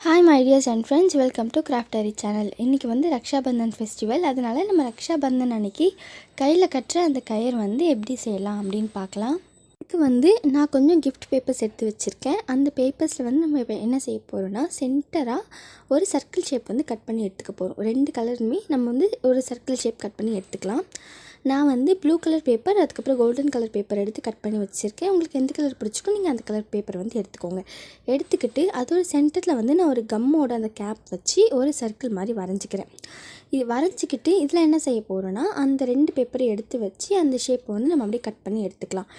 Hi my dears and friends, welcome to Craftery channel. இன்னைக்கு வந்து Raksha Bandhan festival. அதனால நம்ம ரக்ஷா பந்தன் அன்னைக்கு கையில் கட்டுற அந்த கயிறு வந்து எப்படி செய்யலாம் அப்படின்னு பார்க்கலாம். இதுக்கு வந்து நான் கொஞ்சம் கிஃப்ட் பேப்பர்ஸ் எடுத்து வச்சுருக்கேன். அந்த பேப்பர்ஸில் வந்து நம்ம இப்போ என்ன செய்ய போகிறோம்னா, சென்டராக ஒரு சர்க்கிள் ஷேப் வந்து கட் பண்ணி எடுத்துக்க போகிறோம். ரெண்டு கலருமே நம்ம வந்து ஒரு சர்க்கிள் ஷேப் கட் பண்ணி எடுத்துக்கலாம். நான் வந்து ப்ளூ கலர் பேப்பர், அதுக்கப்புறம் கோல்டன் கலர் பேப்பர் எடுத்து கட் பண்ணி வச்சுருக்கேன். உங்களுக்கு எந்த கலர் பிடிச்சிக்கோ நீங்கள் அந்த கலர் பேப்பர் வந்து எடுத்துக்கோங்க. எடுத்துக்கிட்டு அதோட சென்டரில் வந்து நான் ஒரு கம்மோட அந்த கேப் வச்சு ஒரு சர்க்கிள் மாதிரி வரைஞ்சிக்கிறேன். இது வரைஞ்சிக்கிட்டு இதில் என்ன செய்ய போகிறோன்னா, அந்த ரெண்டு பேப்பரை எடுத்து வச்சு அந்த ஷேப்பை வந்து நம்ம அப்படியே கட் பண்ணி எடுத்துக்கலாம்.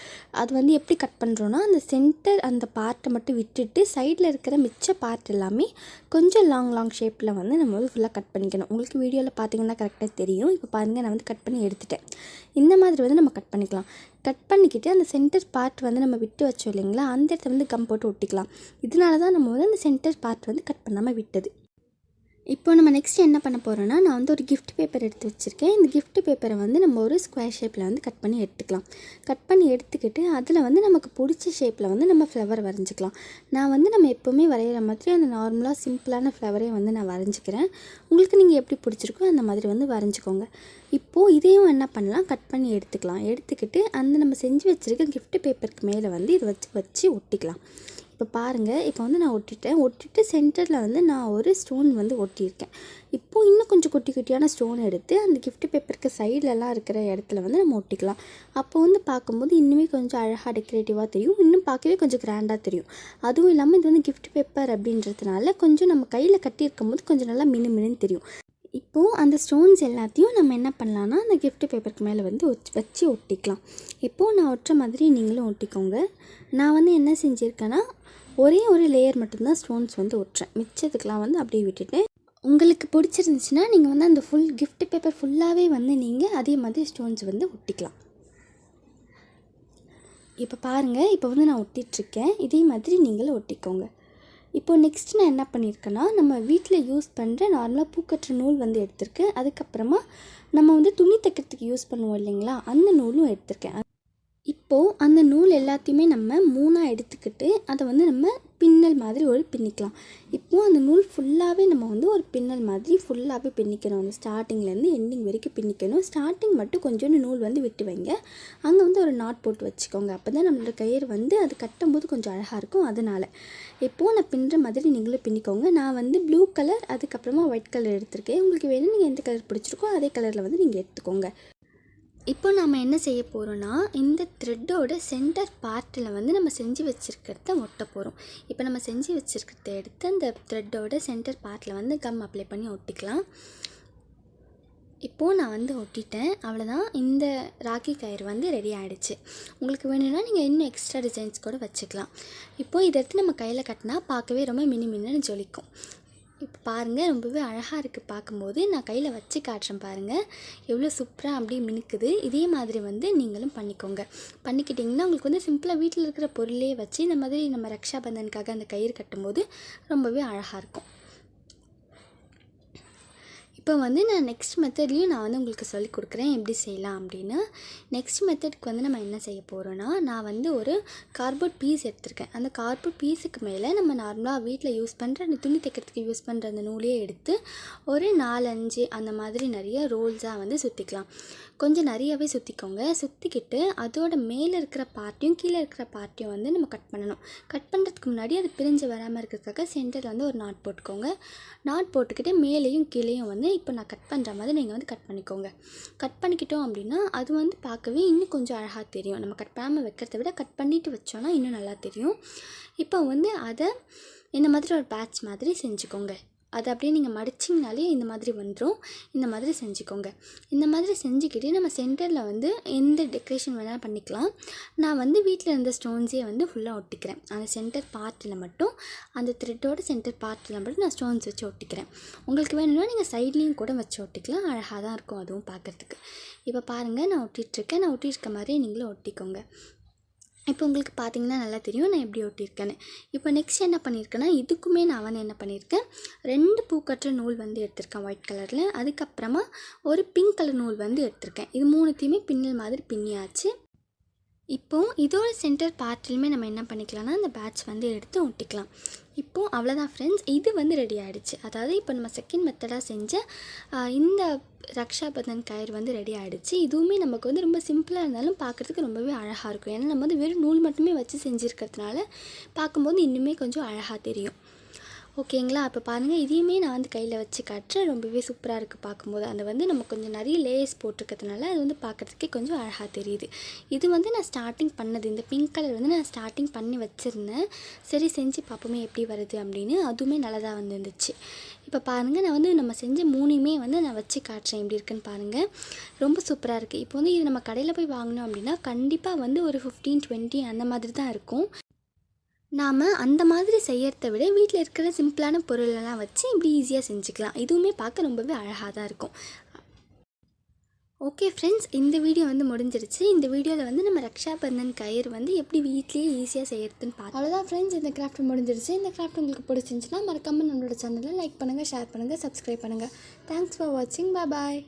அது வந்து எப்படி கட் பண்ணுறோன்னா, அந்த சென்டர் அந்த பார்ட்டை மட்டும் விட்டுட்டு சைடில் இருக்கிற மிச்ச பார்ட் எல்லாமே கொஞ்சம் லாங் ஷேப்பில் வந்து நம்ம வந்து ஃபுல்லாக கட் பண்ணிக்கணும். உங்களுக்கு வீடியோவில் பார்த்தீங்கன்னா கரெக்டாக தெரியும். இப்போ பாருங்கள், நான் வந்து கட் பண்ணி எடுத்துட்டேன். இந்த மாதிரி வந்து நம்ம கட் பண்ணிக்கலாம். கட் பண்ணிக்கிட்டு அந்த சென்டர் பார்ட் வந்து நம்ம விட்டு வச்சோம் இல்லைங்களா, அந்த இடத்துல வந்து கம் போட்டு ஒட்டிக்கலாம். இதனால தான் நம்ம வந்து அந்த சென்டர் பார்ட் வந்து கட் பண்ணாமல் விட்டது. இப்போ நம்ம நெக்ஸ்ட் என்ன பண்ண போகிறோன்னா, நான் வந்து ஒரு கிஃப்ட் பேப்பர் எடுத்து வச்சுருக்கேன். இந்த கிஃப்ட் பேப்பரை வந்து நம்ம ஒரு ஸ்கொயர் ஷேப்பில் வந்து கட் பண்ணி எடுத்துக்கலாம். கட் பண்ணி எடுத்துக்கிட்டு அதில் வந்து நமக்கு பிடிச்ச ஷேப்பில் வந்து நம்ம ஃப்ளவர் வரைஞ்சிக்கலாம். நான் வந்து நம்ம எப்போவுமே வரைகிற மாதிரி அந்த நார்மலாக சிம்பிளான ஃப்ளவரே வந்து நான் வரைஞ்சிக்கிறேன். உங்களுக்கு நீங்கள் எப்படி பிடிச்சிருக்கோ அந்த மாதிரி வந்து வரைஞ்சிக்கோங்க. இப்போது இதையும் என்ன பண்ணலாம், கட் பண்ணி எடுத்துக்கலாம். எடுத்துக்கிட்டு அந்த நம்ம செஞ்சு வச்சுருக்க கிஃப்ட் பேப்பருக்கு மேலே வந்து இதை வச்சு ஒட்டிக்கலாம். இப்போ பாருங்கள், இப்போ வந்து நான் ஒட்டிட்டு சென்டரில் வந்து நான் ஒரு ஸ்டோன் வந்து ஒட்டியிருக்கேன். இப்போது இன்னும் கொஞ்சம் குட்டியான ஸ்டோன் எடுத்து அந்த கிஃப்ட் பேப்பருக்கு சைட்லலாம் இருக்கிற இடத்துல வந்து நம்ம ஒட்டிக்கலாம். அப்போ வந்து பார்க்கும்போது இன்னுமே கொஞ்சம் அழகாக டெக்கரேட்டிவாக தெரியும். இன்னும் பார்க்கவே கொஞ்சம் கிராண்டாக தெரியும். அதுவும் இல்லாமல் இது வந்து கிஃப்ட் பேப்பர் அப்படின்றதுனால கொஞ்சம் நம்ம கையில் கட்டியிருக்கும் போது கொஞ்சம் நல்லா மினுன்னு தெரியும். இப்போது அந்த ஸ்டோன்ஸ் எல்லாத்தையும் நம்ம என்ன பண்ணலான்னா, அந்த கிஃப்ட் பேப்பருக்கு மேலே வந்து வச்சு ஒட்டிக்கலாம். இப்போது நான் ஒட்டுற மாதிரி நீங்களும் ஒட்டிக்கோங்க. நான் வந்து என்ன செஞ்சுருக்கேன்னா, ஒரே ஒரு லேயர் மட்டும்தான் ஸ்டோன்ஸ் வந்து ஒட்டுறேன். மிச்சத்துக்கெலாம் வந்து அப்படியே விட்டுட்டேன். உங்களுக்கு பிடிச்சிருந்துச்சுன்னா நீங்கள் வந்து அந்த ஃபுல் கிஃப்ட் பேப்பர் ஃபுல்லாகவே வந்து நீங்கள் அதே மாதிரி ஸ்டோன்ஸ் வந்து ஒட்டிக்கலாம். இப்போ பாருங்கள், இப்போ வந்து நான் ஒட்டிகிட்ருக்கேன். இதே மாதிரி நீங்களும் ஒட்டிக்கோங்க. இப்போது நெக்ஸ்ட் நான் என்ன பண்ணியிருக்கேன்னா, நம்ம வீட்டில் யூஸ் பண்ணுற நார்மலாக பூக்கட்டுற நூல் வந்து எடுத்திருக்கேன். அதுக்கப்புறமா நம்ம வந்து துணி தைக்கிறதுக்கு யூஸ் பண்ணுவோம் இல்லைங்களா, அந்த நூலும் எடுத்திருக்கேன். இப்போது அந்த நூல் எல்லாத்தையுமே நம்ம மூணாக எடுத்துக்கிட்டு அதை வந்து நம்ம பின்னல் மாதிரி ஒரு பின்னிக்கலாம். இப்போது அந்த நூல் ஃபுல்லாகவே நம்ம வந்து ஒரு பின்னல் மாதிரி ஃபுல்லாகவே பின்னிக்கணும். அந்த ஸ்டார்டிங்லேருந்து எண்டிங் வரைக்கும் பின்னிக்கணும். ஸ்டார்டிங் மட்டும் கொஞ்சோண்டு நூல் வந்து விட்டு வைங்க. அங்கே வந்து ஒரு நாட் போட்டு வச்சுக்கோங்க. அப்போ தான் நம்மளோட கயிறு வந்து அது கட்டும்போது கொஞ்சம் அழகாக இருக்கும். அதனால் இப்போது நான் பின்னுற மாதிரி நீங்களும் பின்னிக்கோங்க. நான் வந்து ப்ளூ கலர் அதுக்கப்புறமா ஒயிட் கலர் எடுத்திருக்கேன். உங்களுக்கு வேணும் நீங்கள் எந்த கலர் பிடிச்சிருக்கோ அதே கலரில் வந்து நீங்கள் எடுத்துக்கோங்க. இப்போ நம்ம என்ன செய்ய போகிறோன்னா, இந்த த்ரெட்டோட சென்டர் பார்ட்டில் வந்து நம்ம செஞ்சு வச்சுருக்கிறத ஒட்ட போகிறோம். இப்போ நம்ம செஞ்சு வச்சுருக்கிறத எடுத்து அந்த த்ரெட்டோட சென்டர் பார்ட்டில் வந்து கம் அப்ளை பண்ணி ஒட்டிக்கலாம். இப்போது நான் வந்து ஒட்டிட்டேன். அவ்வளோதான், இந்த ராக்கி கயிறு வந்து ரெடி ஆகிடுச்சு. உங்களுக்கு வேணும்னா நீங்கள் இன்னும் எக்ஸ்ட்ரா டிசைன்ஸ் கூட வச்சுக்கலாம். இப்போது இதை எடுத்து நம்ம கையில் கட்டினா பார்க்கவே ரொம்ப மின்னு ஜொலிக்கும். இப்போ பாருங்கள், ரொம்பவே அழகாக இருக்குது பார்க்கும்போது. நான் கையில் வச்சு காட்டுறேன் பாருங்கள், எவ்வளோ சூப்பராக அப்படியே மினுக்குது. இதே மாதிரி வந்து நீங்களும் பண்ணிக்கோங்க. பண்ணிக்கிட்டிங்கன்னா உங்களுக்கு வந்து சிம்பிளாக வீட்டில் இருக்கிற பொருளே வச்சு இந்த மாதிரி நம்ம ரக்ஷா பந்தனுக்காக அந்த கயிறு கட்டும்போது ரொம்பவே அழகாக இருக்கும். இப்போ வந்து நான் நெக்ஸ்ட் மெத்தட்லேயும் நான் வந்து உங்களுக்கு சொல்லிக் கொடுக்குறேன் எப்படி செய்யலாம் அப்படின்னு. நெக்ஸ்ட் மெத்தடுக்கு வந்து நம்ம என்ன செய்ய போகிறோன்னா, நான் வந்து ஒரு கார்ட்போர்ட் பீஸ் எடுத்திருக்கேன். அந்த கார்ட்போர்ட் பீஸுக்கு மேலே நம்ம நார்மலாக வீட்டில் யூஸ் பண்ணுற அந்த துணி தைக்கிறதுக்கு யூஸ் பண்ணுற அந்த நூலையே எடுத்து ஒரு 4-5 அந்த மாதிரி நிறைய ரோல்ஸாக வந்து சுற்றிக்கலாம். கொஞ்சம் நிறையவே சுற்றிக்கோங்க. சுற்றிக்கிட்டு அதோட மேலே இருக்கிற பார்ட்டையும் கீழே இருக்கிற பார்ட்டையும் வந்து நம்ம கட் பண்ணணும். கட் பண்ணுறதுக்கு முன்னாடி அது பிரிஞ்சு வராமல் இருக்கிறதுக்காக சென்டரில் வந்து ஒரு நாட் போட்டுக்கோங்க. நாட் போட்டுக்கிட்டு மேலேயும் கீழேயும் வந்து இப்போ நான் கட் பண்ணுற மாதிரி நீங்கள் வந்து கட் பண்ணிக்கோங்க. கட் பண்ணிக்கிட்டோம் அப்படின்னா அது வந்து பார்க்கவே இன்னும் கொஞ்சம் அழகாக தெரியும். நம்ம கட் பண்ணாமல் வைக்கிறத விட கட் பண்ணிவிட்டு வச்சோன்னா இன்னும் நல்லா தெரியும். இப்போ வந்து அதை இந்த மாதிரி ஒரு பேட்ச் மாதிரி செஞ்சுக்கோங்க. அதை அப்படியே நீங்கள் மடிச்சிங்கனாலே இந்த மாதிரி வந்துடும். இந்த மாதிரி செஞ்சுக்கோங்க. இந்த மாதிரி செஞ்சுக்கிட்டு நம்ம சென்டரில் வந்து எந்த டெக்கரேஷன் வேணாலும் பண்ணிக்கலாம். நான் வந்து வீட்டில் இருந்த ஸ்டோன்ஸே வந்து ஃபுல்லாக ஒட்டிக்கிறேன். அந்த சென்டர் பார்ட்டில் மட்டும், அந்த த்ரெட்டோட சென்டர் பார்ட்டில் மட்டும் நான் ஸ்டோன்ஸ் வச்சு ஒட்டிக்கிறேன். உங்களுக்கு வேணும்னா நீங்கள் சைட்லேயும் கூட வச்சு ஒட்டிக்கலாம். அழகாக தான் இருக்கும் அதுவும் பார்க்குறதுக்கு. இப்போ பாருங்கள், நான் ஒட்டிகிட்ருக்கேன். நான் ஒட்டியிருக்க மாதிரி நீங்களும் ஒட்டிக்கோங்க. இப்போ உங்களுக்கு பார்த்தீங்கன்னா நல்லா தெரியும் நான் எப்படி ஒட்டியிருக்கேன்னு. இப்போ நெக்ஸ்ட் என்ன பண்ணியிருக்கேன்னா, இதுக்குமே நான் வந்து என்ன பண்ணியிருக்கேன், 2 பூக்கட்டுற நூல் வந்து எடுத்திருக்கேன் ஒயிட் கலரில். அதுக்கப்புறமா ஒரு பிங்க் கலர் நூல் வந்து எடுத்திருக்கேன். இது 3த்தையுமே பின்னல் மாதிரி பின்னியாச்சு. இப்போது இதோட சென்டர் பார்ட்லையுமே நம்ம என்ன பண்ணிக்கலாம்னா அந்த பேட்ச் வந்து எடுத்து ஒட்டிக்கலாம். இப்போது அவ்வளோதான் ஃப்ரெண்ட்ஸ், இது வந்து ரெடி ஆகிடுச்சு. அதாவது இப்போ நம்ம செகண்ட் மெத்தடாக செஞ்ச இந்த ரக்ஷா பந்தன் கயிறு வந்து ரெடி ஆகிடுச்சு. இதுவுமே நமக்கு வந்து ரொம்ப சிம்பிளாக இருந்தாலும் பார்க்குறதுக்கு ரொம்பவே அழகாக இருக்கும். ஏன்னா நம்ம வந்து வெறும் நூல் மட்டுமே வச்சு செஞ்சுருக்கிறதுனால பார்க்கும்போது இன்னுமே கொஞ்சம் அழகாக தெரியும். ஓகேங்களா? அப்போ பாருங்கள், இதையுமே நான் வந்து கையில் வச்சு காட்டுறேன். ரொம்பவே சூப்பராக இருக்குது பார்க்கும்போது. அது வந்து நம்ம கொஞ்சம் நிறைய லேயர்ஸ் போட்டிருக்கிறதுனால அது வந்து பார்க்குறதுக்கே கொஞ்சம் அழகாக தெரியுது. இது வந்து நான் ஸ்டார்டிங் பண்ணது, இந்த பிங்க் கலர் வந்து நான் ஸ்டார்டிங் பண்ணி வச்சுருந்தேன். சரி செஞ்சு பார்ப்போமே எப்படி வருது அப்படின்னு. அதுவுமே நல்லதாக வந்துருந்துச்சு. இப்போ பாருங்கள், நான் வந்து நம்ம செஞ்ச 3யுமே வந்து நான் வச்சு காட்டுறேன் எப்படி இருக்குன்னு பாருங்கள். ரொம்ப சூப்பராக இருக்குது. இப்போ வந்து இது நம்ம கடையில் போய் வாங்கினோம் அப்படின்னா கண்டிப்பாக வந்து ஒரு 15-20 அந்த மாதிரி தான் இருக்கும். நாம் அந்த மாதிரி செய்யறதை விட வீட்டில் இருக்கிற சிம்பிளான பொருளெல்லாம் வச்சு இப்படி ஈஸியாக செஞ்சுக்கலாம். இதுவுமே பார்க்க ரொம்பவே அழகாக தான் இருக்கும். ஓகே ஃப்ரெண்ட்ஸ், இந்த வீடியோ வந்து முடிஞ்சிருச்சு. இந்த வீடியோவில் வந்து நம்ம ரக்ஷா பந்தன் கயிறு வந்து எப்படி வீட்லேயே ஈஸியாக செய்யறதுன்னு பார்த்தோம். அவ்வளோதான் ஃப்ரெண்ட்ஸ், இந்த கிராஃப்ட் முடிஞ்சிருச்சு. இந்த கிராஃப்ட் உங்களுக்கு பிடிச்சிருந்துச்சுன்னா மறக்காமல் நம்மளோட சேனலை லைக் பண்ணுங்கள், ஷேர் பண்ணுங்கள், சப்ஸ்கிரைப் பண்ணுங்கள். தேங்க்ஸ் ஃபார் வாட்சிங். பாய்.